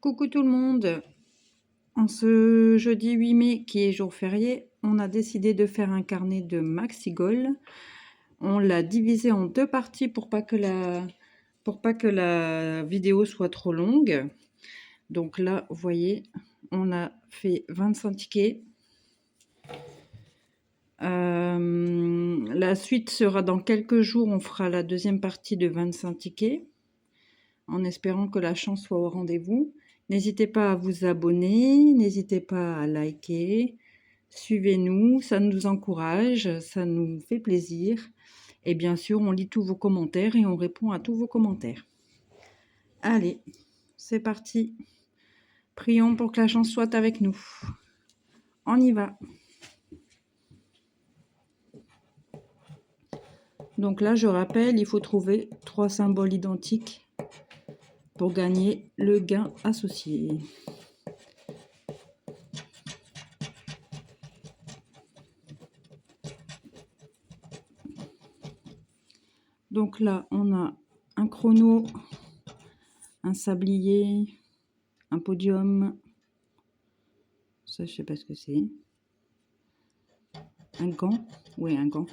Coucou tout le monde. En ce jeudi 8 mai, qui est jour férié, on a décidé de faire un carnet de Maxigol. On l'a divisé en deux parties pour pas que la vidéo soit trop longue. Donc là, vous voyez, on a fait 25 tickets. La suite sera dans quelques jours, on fera la deuxième partie de 25 tickets, en espérant que la chance soit au rendez-vous. N'hésitez pas à vous abonner, n'hésitez pas à liker, suivez-nous, ça nous encourage, ça nous fait plaisir. Et bien sûr, on lit tous vos commentaires et on répond à tous vos commentaires. Allez, c'est parti. Prions pour que la chance soit avec nous. On y va. Donc là, je rappelle, il faut trouver 3 symboles identiques pour gagner le gain associé. Donc là, on a un chrono, un sablier, un podium, ça je sais pas ce que c'est, un gant, oui un gant,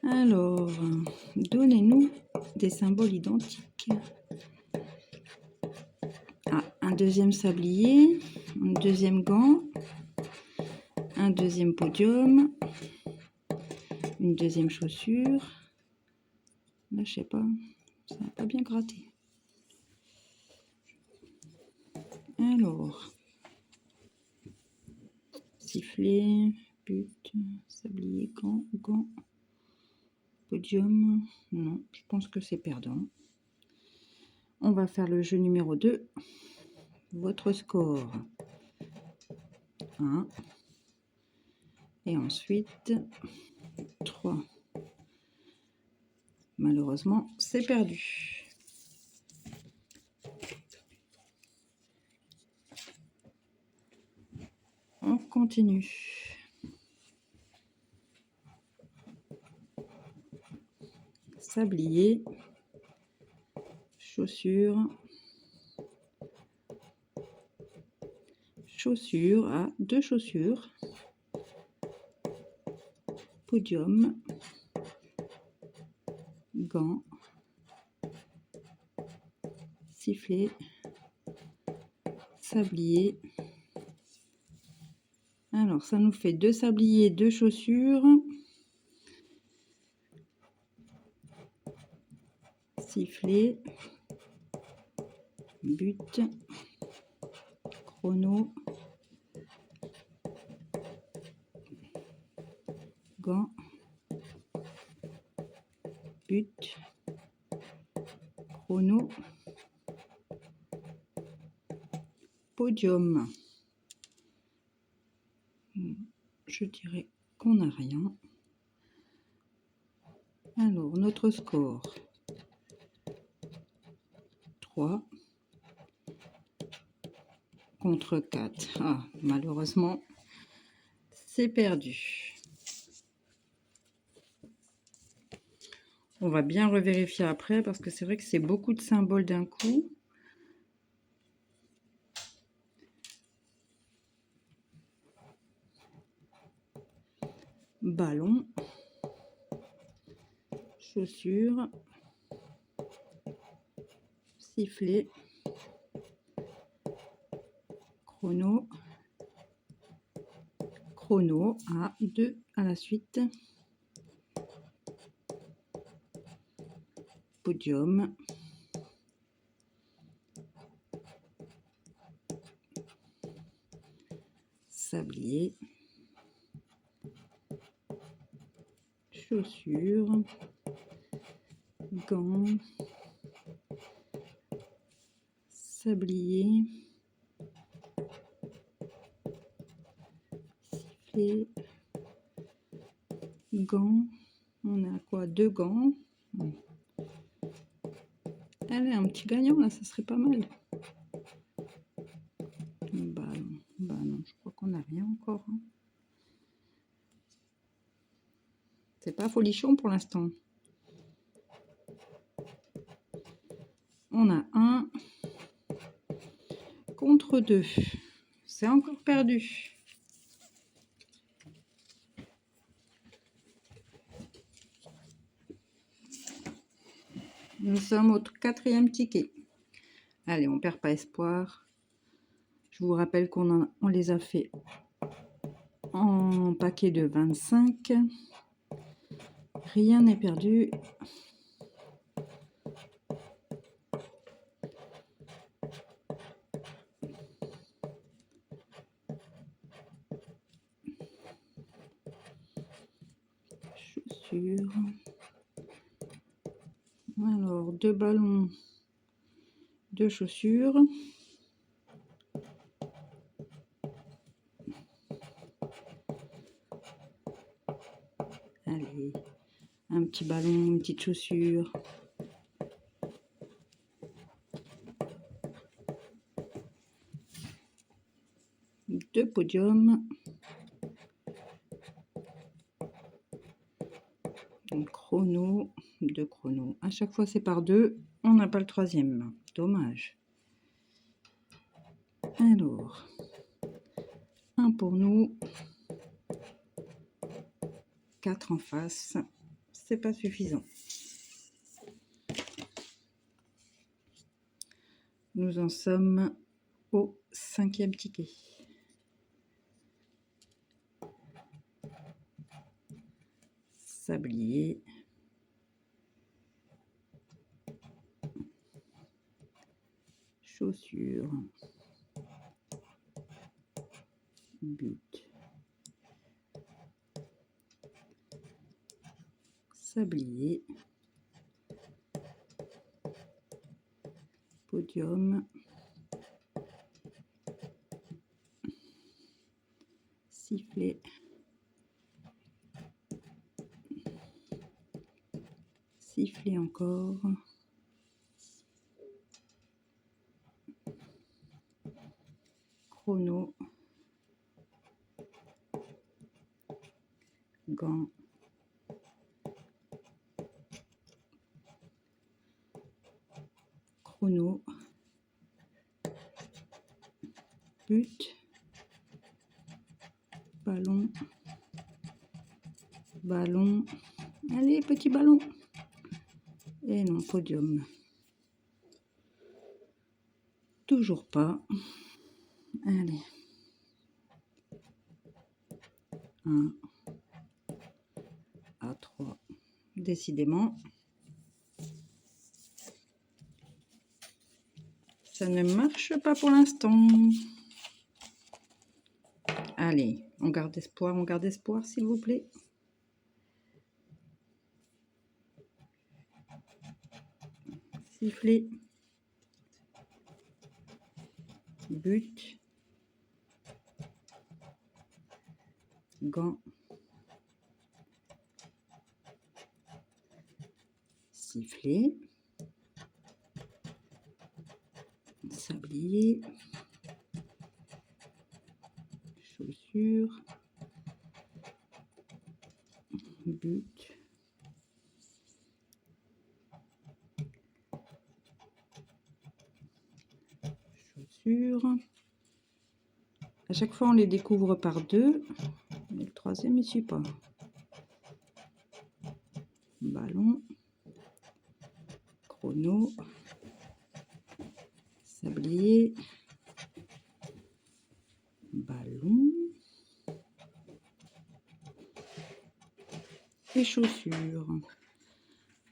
alors donnez-nous des symboles identiques. Ah, un deuxième sablier, un deuxième gant, un deuxième podium, une deuxième chaussure. Là je sais pas, ça n'a pas bien gratté. Alors, sifflet, but, sablier, gant, podium, non, je pense que c'est perdant. On va faire le jeu numéro 2. Votre score 1. Et ensuite 3. Malheureusement, c'est perdu. On continue. Sablier, chaussures, chaussures, ah, 2 chaussures, podium, gants, sifflet, sablier. Alors, ça nous fait 2 sabliers, 2 chaussures, sifflet, but, chrono, gants, but, chrono, podium. Je dirais qu'on n'a rien. Alors, notre score 3 contre 4. Ah, malheureusement, c'est perdu. On va bien revérifier après parce que c'est vrai que c'est beaucoup de symboles d'un coup. Ballon, chaussures, sifflet, chrono, à 2 à la suite, podium, sablier, chaussures, gants, sablier, sifflet, gants. On a quoi? 2 gants. Allez, un petit gagnant, là, ça serait pas mal. Bah non, je crois qu'on n'a rien encore. Hein. C'est pas folichon pour l'instant. On a 1 contre 2. C'est encore perdu. Nous sommes au 4e ticket. Allez, on perd pas espoir. Je vous rappelle qu'on les a fait en paquet de 25. Rien n'est perdu. Chaussures. Alors, 2 ballons, 2 chaussures. Allez, un petit ballon, une petite chaussure. Deux podiums. Donc, chrono, 2 chronos. À chaque fois, c'est par 2. On n'a pas le 3e. Dommage. Alors, 1 pour nous. 4 en face. C'est pas suffisant. Nous en sommes au 5e ticket. Sablier. Chaussures. But. Sablier. Podium. Sifflet. Sifflet encore. Chrono. Gants. Chrono. But. Ballon. Ballon. Allez, petit ballon. Et non, podium. Toujours pas. Allez. 1 à 3. Décidément. Ça ne marche pas pour l'instant. Allez, on garde espoir, s'il vous plaît. Sifflet. But. Gants. Sifflet. Sablier. Chaussures. But. Chaussures. À chaque fois, on les découvre par 2. Mais le 3e, il suit pas. Ballon. Chrono. Sablier. Ballon. Et chaussures.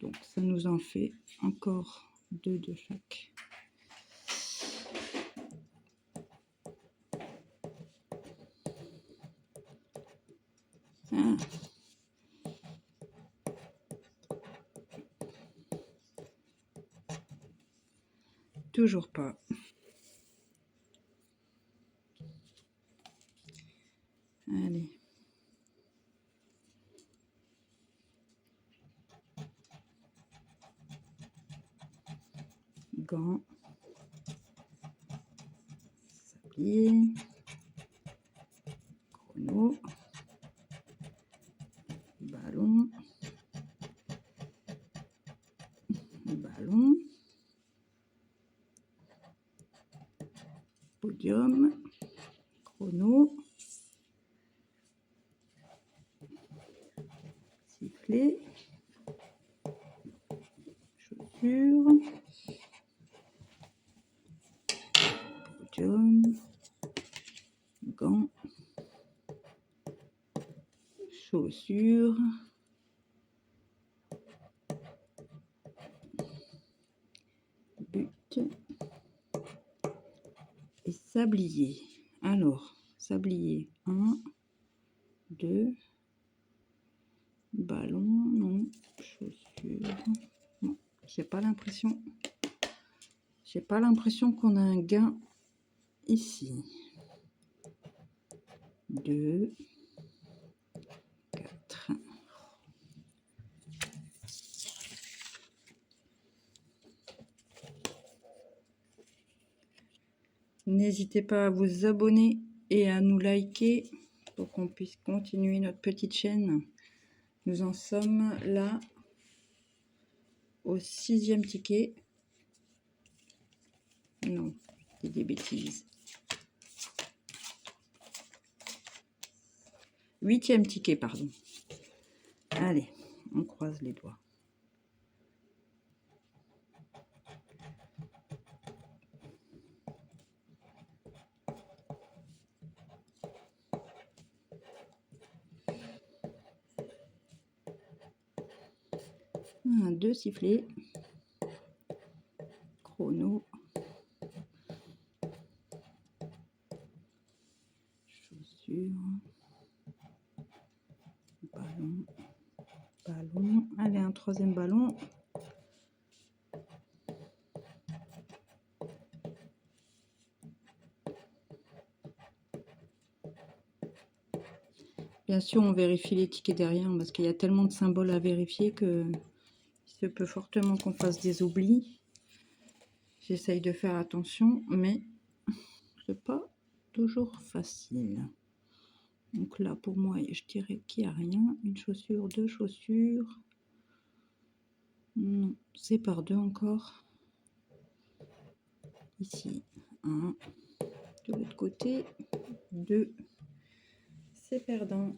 Donc, ça nous en fait encore 2 de chaque. Ah. Toujours pas. Allez. gants, sablier, chrono, ballon, ballon, podium, chrono, sifflet, chaussure, podium, gants, chaussures, but et sablier. Alors, sablier 1, 2, ballon, non, chaussures. Non, j'ai pas l'impression. J'ai pas l'impression qu'on a un gain ici. 2, 4. N'hésitez pas à vous abonner et à nous liker pour qu'on puisse continuer notre petite chaîne. Nous en sommes là au 6e ticket. Non, c'est des bêtises. 8e ticket, pardon. Allez, on croise les doigts. Un, 2 sifflets. Chrono. Chaussures. Ballon. Ballon. Allez, un 3e ballon. Bien sûr, on vérifie les tickets derrière parce qu'il y a tellement de symboles à vérifier que il se peut fortement qu'on fasse des oublis. J'essaye de faire attention, mais c'est pas toujours facile. Donc là, pour moi, je dirais qu'il n'y a rien. Une chaussure, 2 chaussures. Non, c'est par 2 encore. Ici, 1. De l'autre côté, 2. C'est perdant.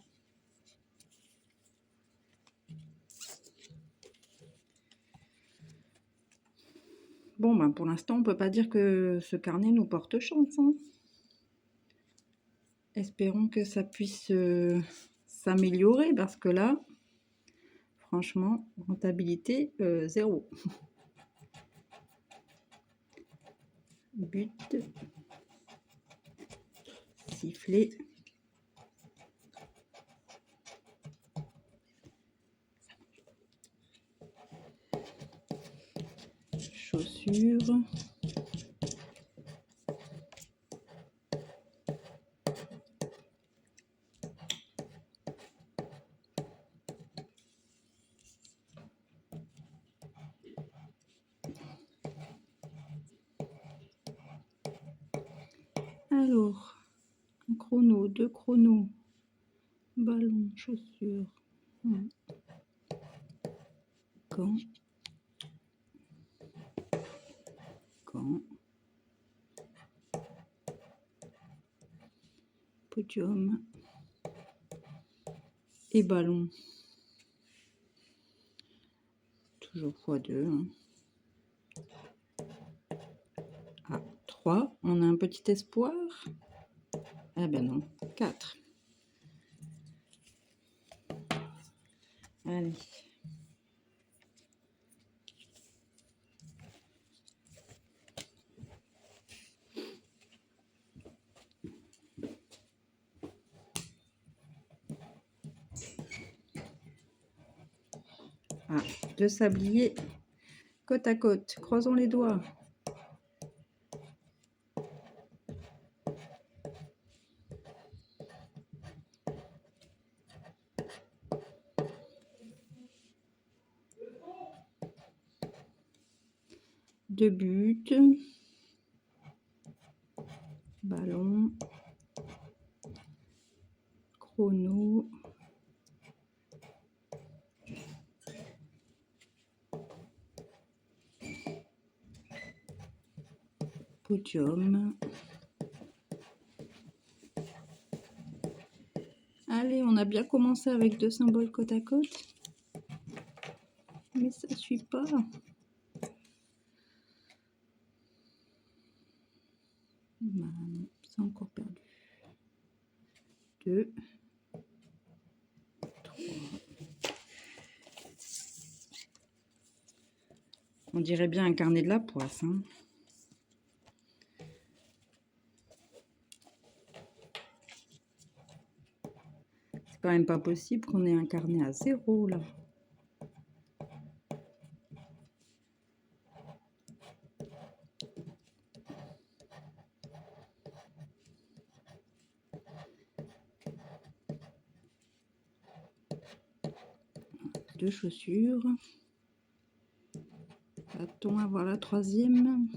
Bon, ben pour l'instant, on ne peut pas dire que ce carnet nous porte chance. Hein. Espérons que ça puisse s'améliorer parce que là, franchement, rentabilité 0. But, sifflet, chaussures, alors, un chrono, 2 chronos, ballon, chaussures, gants, gants, podium et ballon. Toujours x2. Hein. Ah, 3. On a un petit espoir. Ah ben non, 4. Allez. Ah, 2 sabliers côte à côte. Croisons les doigts. 2 buts, ballon, chrono, podium. Allez, on a bien commencé avec 2 symboles côte à côte, mais ça ne suit pas. C'est encore perdu. 2, 3. On dirait bien un carnet de la poisse, hein. C'est quand même pas possible qu'on ait un carnet à 0 là. Deux chaussures. Va-t-on avoir la troisième?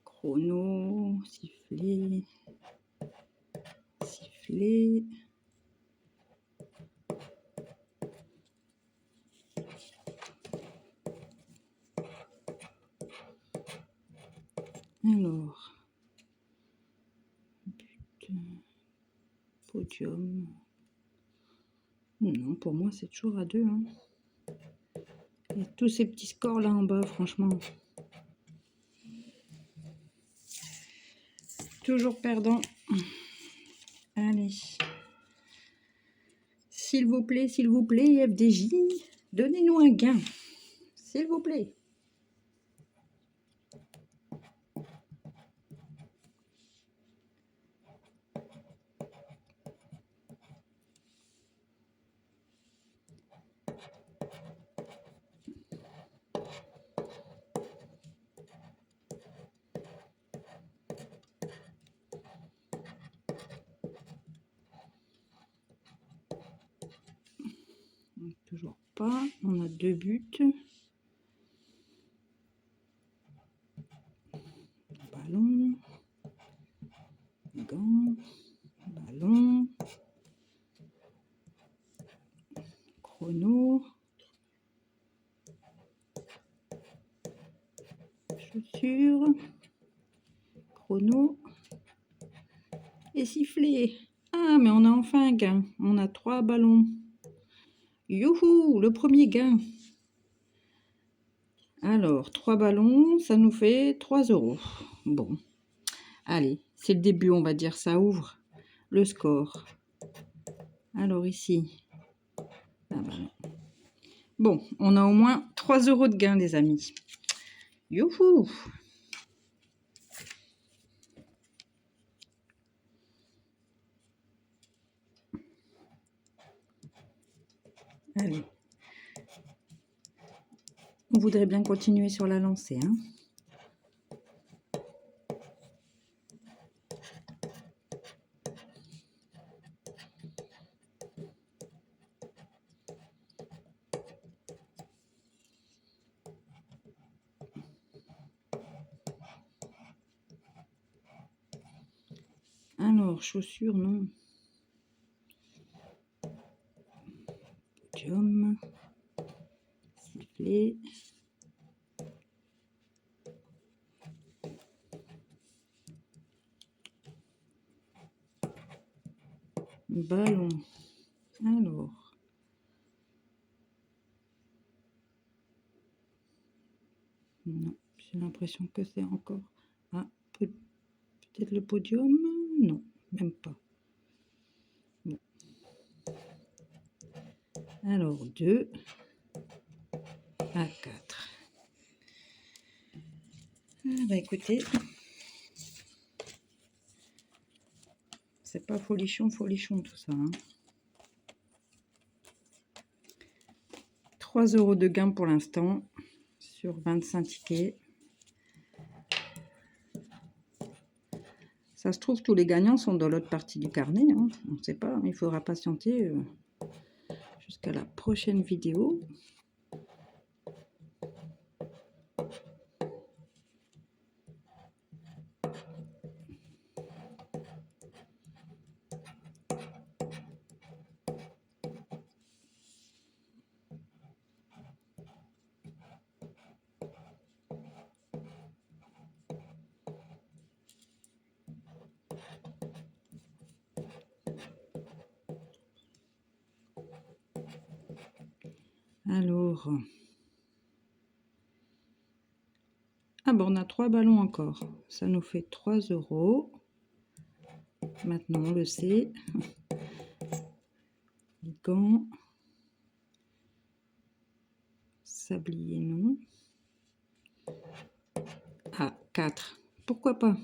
Chrono, sifflet, sifflet. Alors, but, podium. Non, pour moi, c'est toujours à 2. Hein. Et tous ces petits scores là en bas, franchement. Toujours perdant. Allez. S'il vous plaît, FDJ, donnez-nous un gain. S'il vous plaît. Toujours pas. On a 2 buts. Ballon. Gant. Ballon. Chrono. Chaussures. Chrono. Et sifflet. Ah, mais on a enfin un gain. On a 3 ballons. Youhou, le premier gain. Alors, 3 ballons, ça nous fait 3 €. Bon, allez, c'est le début, on va dire, ça ouvre le score. Alors ici, un ballon. Bon, on a au moins 3 € de gain, les amis. Youhou! Allez. On voudrait bien continuer sur la lancée, hein. Alors, chaussures, non. Podium. Sifflet. Ballon. Alors. Non, j'ai l'impression que c'est encore... Ah, peut-être le podium? Non, même pas. Bon. Alors, 2 à 4. Ah, bah écoutez, c'est pas folichon tout ça. Hein. 3 € de gain pour l'instant sur 25 tickets. Ça se trouve, tous les gagnants sont dans l'autre partie du carnet, hein. On ne sait pas, il faudra patienter jusqu'à la prochaine vidéo. Alors, ah bon, on a 3 ballons encore. Ça nous fait 3 €. Maintenant, on le sait. Les gants. Sablier, non. Ah, 4. Pourquoi pas?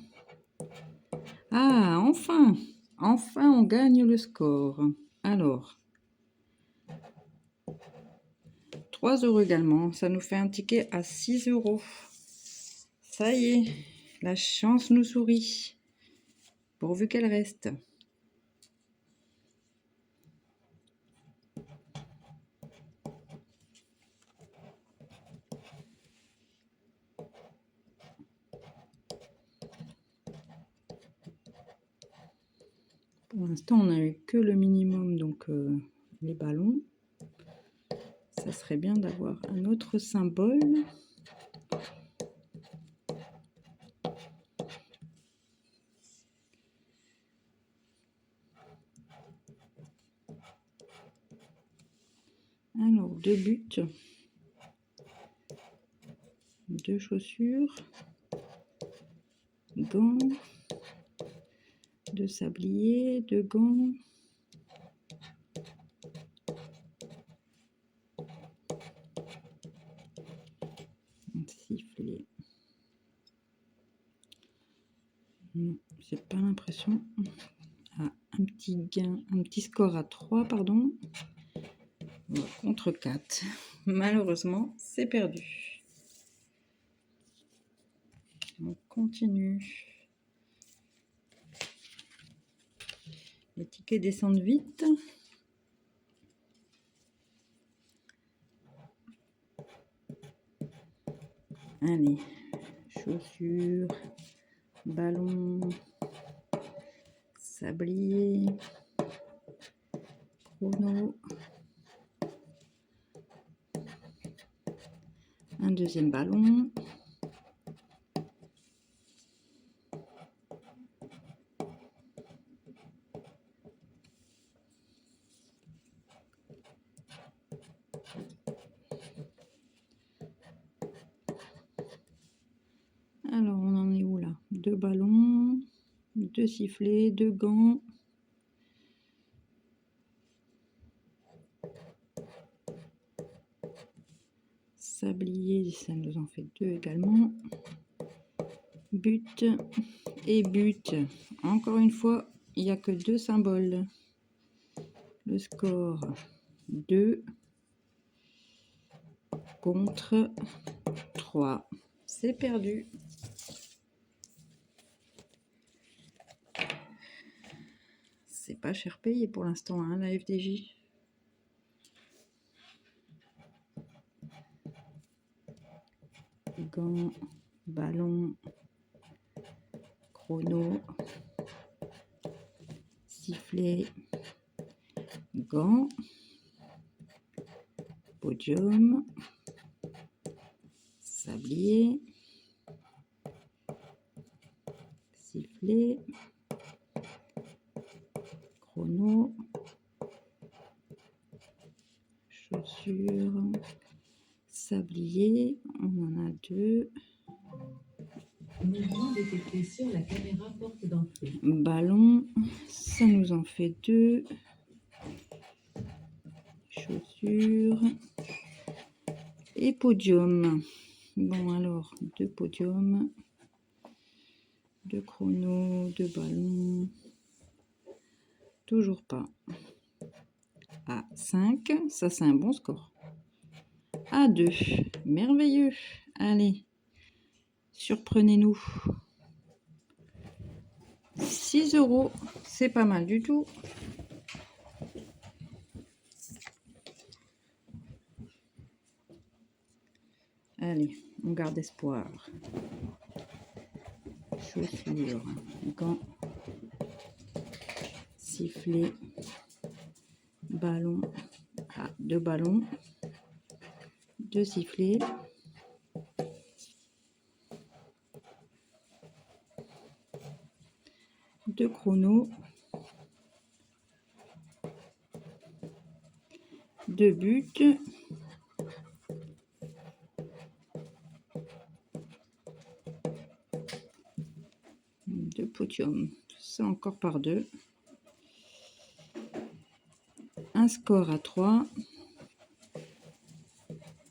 Ah, enfin! Enfin, on gagne le score. Alors, 3 € également. Ça nous fait un ticket à 6 €. Ça y est, la chance nous sourit. Pourvu qu'elle reste. Pour l'instant, on n'a eu que le minimum, donc les ballons. Ça serait bien d'avoir un autre symbole. Alors, 2 buts, 2 chaussures, gants, 2 sabliers, 2 gants. Un sifflet. Non, j'ai pas l'impression. Ah, un petit score à 3, pardon. Contre 4. Malheureusement, c'est perdu. On continue. Les tickets descendent vite. Allez, chaussures, ballon, sablier, chrono, un deuxième ballon, alors on en est où là? 2 ballons, 2 sifflets, 2 gants. Sablier, ça nous en fait 2 également. But et but. Encore une fois, il n'y a que 2 symboles. Le score 2 contre 3. C'est perdu. C'est pas cher payé pour l'instant, hein, la FDJ. Gants, ballon, chrono, sifflet, gants, podium, sablier, sifflet, chrono, chaussures, sablier, on en a 2. Mouvement détecté sur la caméra porte d'entrée. Ballon, ça nous en fait 2. Chaussures et podium. Bon alors, 2 podiums, 2 chronos, 2 ballons. Toujours pas. À 5, ça c'est un bon score. À 2, merveilleux. Allez, surprenez-nous. 6 €, c'est pas mal du tout. Allez, on garde espoir. Chaussures, gants, sifflet, ballon. Ah, 2 ballons, 2 sifflets. Deux chronos, 2 buts, 2 podiums, ça encore par 2. Un score à 3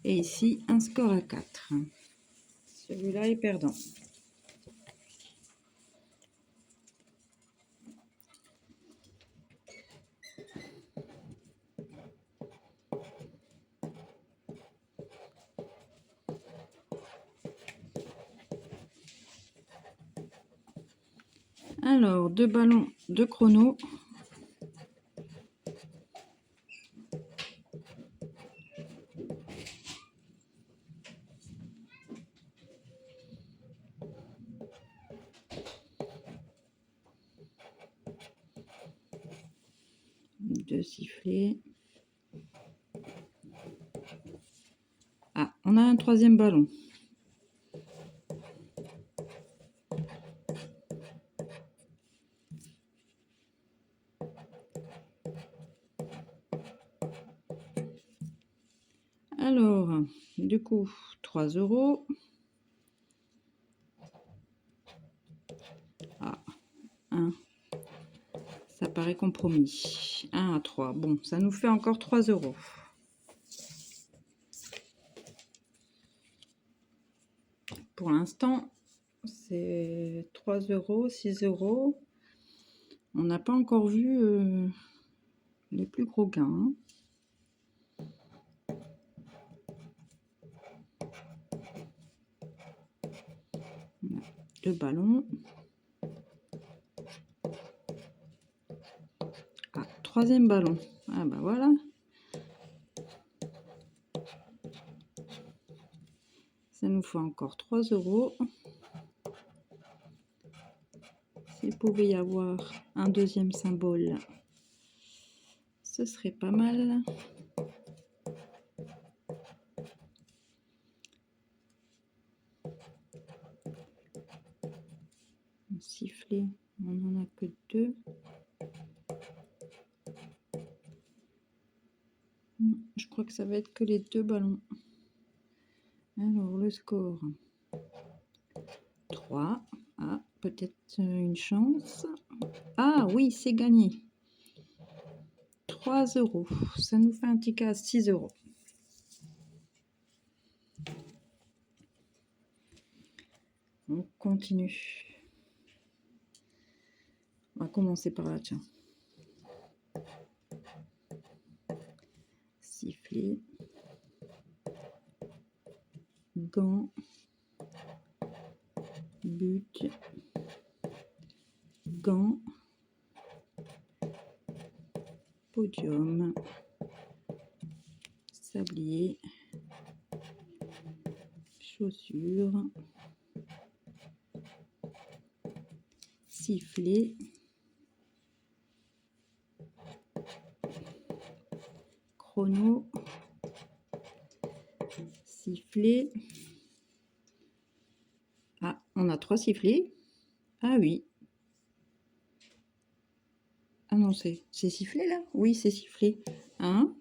et ici un score à 4. Celui-là est perdant. Alors, 2 ballons, 2 chronos. Deux sifflets. Ah, on a un troisième ballon. Alors, du coup, 3 €. Ah, 1. Ça paraît compromis. 1 à 3. Bon, ça nous fait encore 3 €. Pour l'instant, c'est 3 €, 6 €. On n'a pas encore vu les plus gros gains. Hein. On a 2 ballons. Ah, troisième ballon. Ah bah voilà. Ça nous fait encore 3 €. S'il pouvait y avoir un deuxième symbole, ce serait pas mal. Un sifflet, on n'en a que 2. Je crois que ça va être que les 2 ballons. Alors, le score 3. Ah, peut-être une chance. Ah oui, c'est gagné. 3 €. Ça nous fait un ticket à 6 €. On continue. On va commencer par là, tiens. Sifflet. Gants. But. Gants. Podium. Sablier. Chaussures. Sifflet. Chrono. Sifflet. Ah, on a 3 sifflets. Ah oui. Ah non, c'est sifflé là? Oui, c'est sifflé. 1,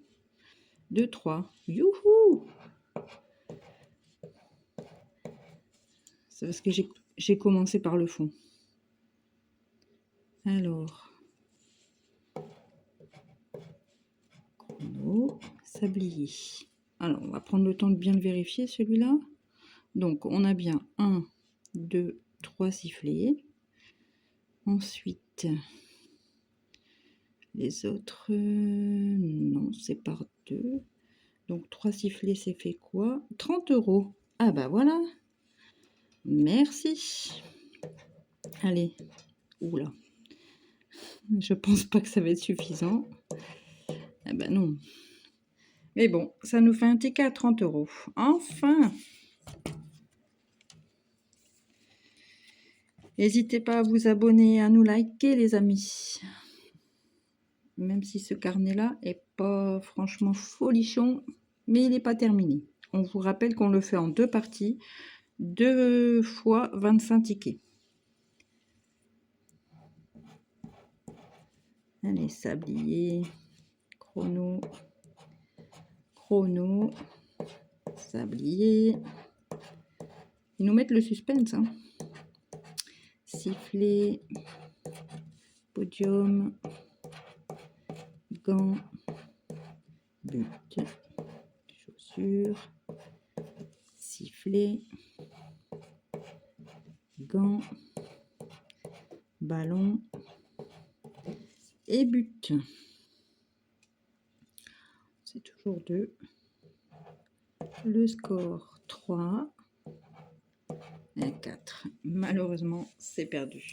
2, 3. Youhou! C'est parce que j'ai commencé par le fond. Alors. Chrono. Sablier. Alors, on va prendre le temps de bien le vérifier celui-là. Donc, on a bien 1, 2, 3 sifflets. Ensuite, les autres, non, c'est par 2. Donc, 3 sifflets, c'est fait quoi? 30 €. Ah bah voilà. Merci. Allez, Oula, je pense pas que ça va être suffisant. Eh ben non. Mais bon, ça nous fait un ticket à 30 €. Enfin! N'hésitez pas à vous abonner, à nous liker, les amis. Même si ce carnet-là est pas franchement folichon, mais il n'est pas terminé. On vous rappelle qu'on le fait en 2 parties, 2 fois 25 tickets. Allez, sablier, chrono, chrono, sablier. Ils nous mettent le suspense, hein. Sifflet, podium, gants, but, chaussures, sifflet, gants, ballon et but. C'est toujours 2. Le score 3 et 4. Malheureusement, c'est perdu.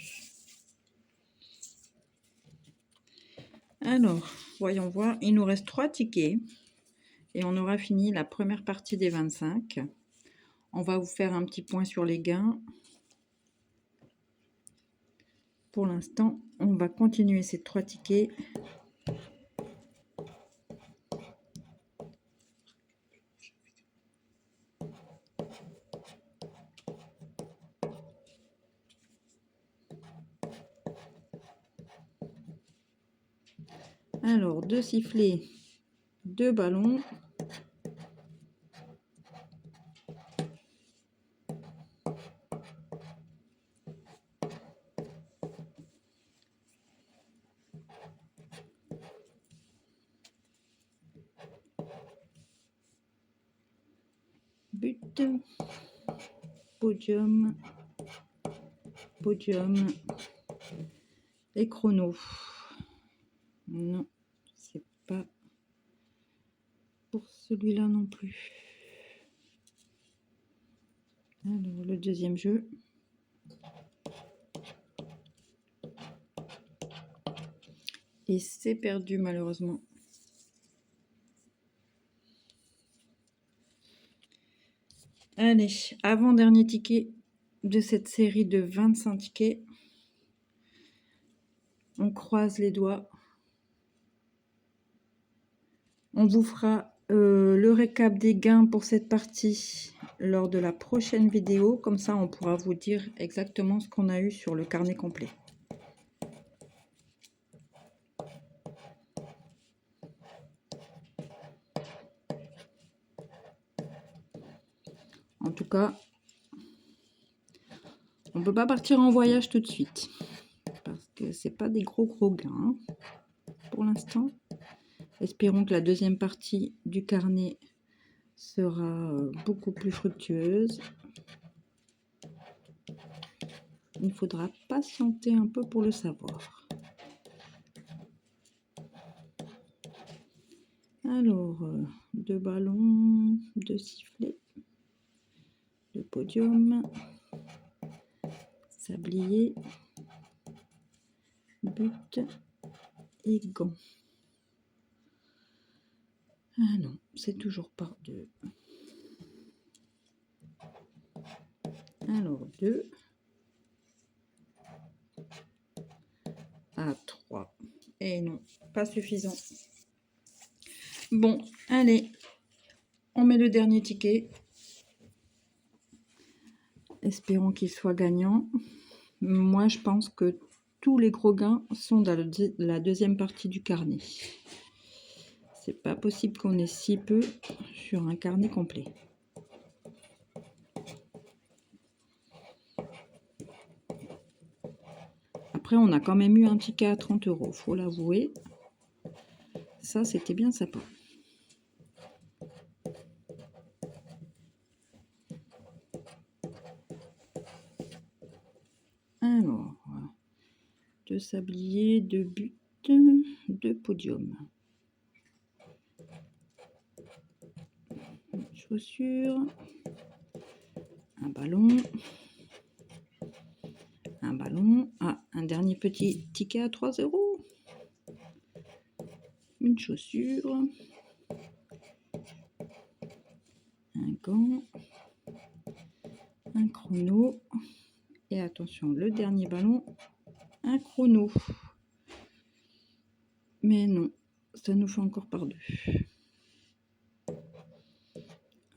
Alors, voyons voir. Il nous reste 3 tickets et on aura fini la première partie des 25. On va vous faire un petit point sur les gains. Pour l'instant, on va continuer ces 3 tickets. Alors, 2 sifflets, 2 ballons. But, podium, podium et chrono. Non, c'est pas pour celui-là non plus. Alors, le deuxième jeu. Et c'est perdu malheureusement. Allez, avant-dernier ticket de cette série de 25 tickets. On croise les doigts. On vous fera le récap des gains pour cette partie lors de la prochaine vidéo. Comme ça, on pourra vous dire exactement ce qu'on a eu sur le carnet complet. En tout cas, on ne peut pas partir en voyage tout de suite. Parce que c'est pas des gros gains pour l'instant. Espérons que la deuxième partie du carnet sera beaucoup plus fructueuse. Il faudra patienter un peu pour le savoir. Alors, 2 ballons, 2 sifflets, 2 podiums, sablier, but et gants. Ah non, c'est toujours par 2. Alors, 2 à 3. Et non, pas suffisant. Bon, allez, on met le dernier ticket. Espérons qu'il soit gagnant. Moi, je pense que tous les gros gains sont dans la deuxième partie du carnet. C'est pas possible qu'on ait si peu sur un carnet complet. Après, on a quand même eu un ticket à 30 €, faut l'avouer. Ça, c'était bien sympa. Alors, 2 sabliers, 2 buts, 2 podiums. Chaussures, un ballon, un un ballon. Ah, un dernier petit ticket à 3 €. Une chaussure. Un gant. Un chrono. Et attention, le dernier ballon, un chrono. Mais non, ça nous fait encore par deux.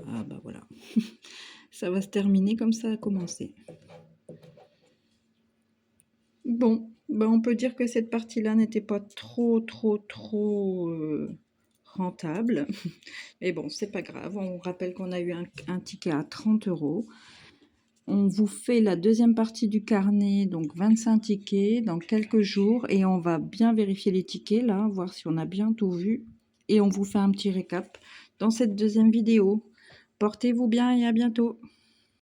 Ah bah voilà. Ça va se terminer comme ça a commencé. Bon, bah on peut dire que cette partie-là n'était pas trop rentable. Mais bon, c'est pas grave. On rappelle qu'on a eu un ticket à 30 €. On vous fait la deuxième partie du carnet, donc 25 tickets, dans quelques jours. Et on va bien vérifier les tickets, là, voir si on a bien tout vu. Et on vous fait un petit récap dans cette deuxième vidéo. Portez-vous bien et à bientôt.